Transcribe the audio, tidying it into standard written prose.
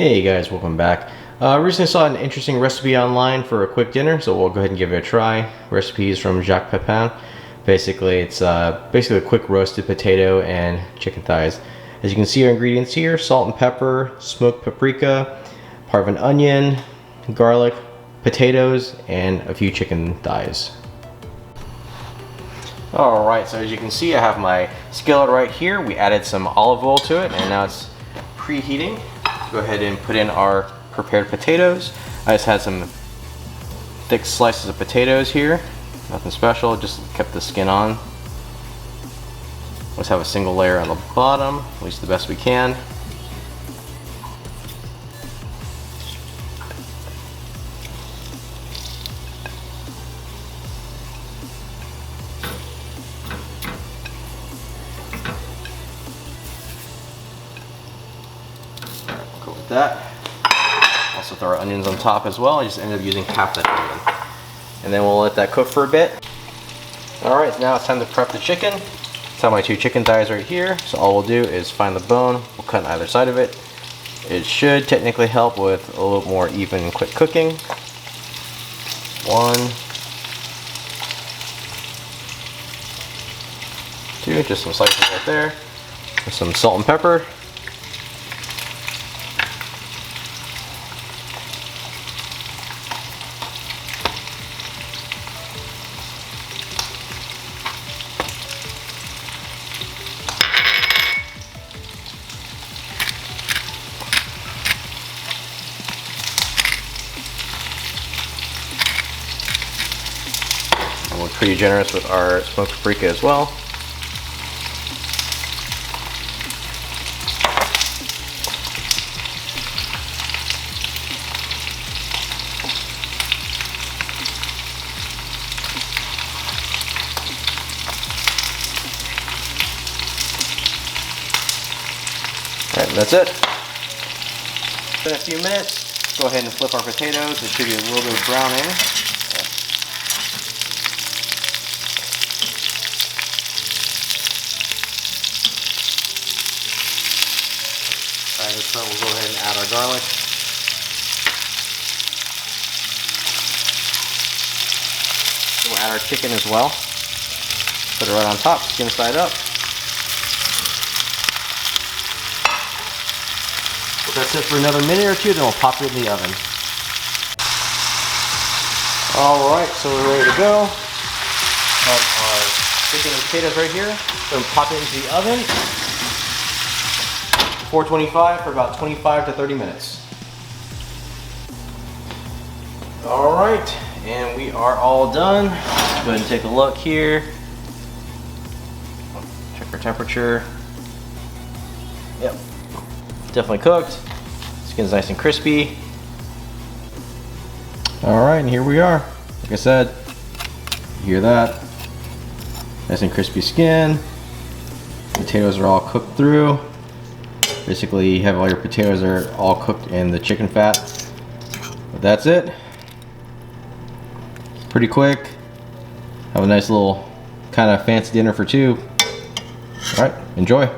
Hey guys, welcome back. Recently saw an interesting recipe online for a quick dinner, so we'll go ahead and give it a try. Recipe is from Jacques Pepin. Basically, it's basically a quick roasted potato and chicken thighs. As you can see, our ingredients here: salt and pepper, smoked paprika, part of an onion, garlic, potatoes, and a few chicken thighs. Alright, so as you can see, I have my skillet right here. We added some olive oil to it, and now it's preheating. Go ahead and put in our prepared potatoes. I just had some thick slices of potatoes here. Nothing special, just kept the skin on. Let's have a single layer on the bottom, at least the best we can. Go with that. Also throw our onions on top as well. I just ended up using half that onion. And then we'll let that cook for a bit. Alright, now it's time to prep the chicken. I have my two chicken thighs right here. So all we'll do is find the bone. We'll cut on either side of it. It should technically help with a little more even and quick cooking. One, two, just some slices right there. With some salt and pepper. We're pretty generous with our smoked paprika as well. Alright, that's it. In a few minutes, go ahead and flip our potatoes. It should be a little bit of browning. Alright, this time we'll go ahead and add our garlic. We'll add our chicken as well. Put it right on top, skin side up. That's it for another minute or two, then we'll pop it in the oven. Alright, so we're ready to go. Have our chicken and potatoes right here. Then pop it into the oven. 425 for about 25 to 30 minutes. Alright, and we are all done. Let's go ahead and take a look here. Check our temperature. Yep, definitely cooked. Skin's nice and crispy. Alright, and here we are. Like I said, you hear that? Nice and crispy skin. Potatoes are all cooked through. Basically, you have all your potatoes are all cooked in the chicken fat. But that's it. Pretty quick. Have a nice little kind of fancy dinner for two. Alright, enjoy.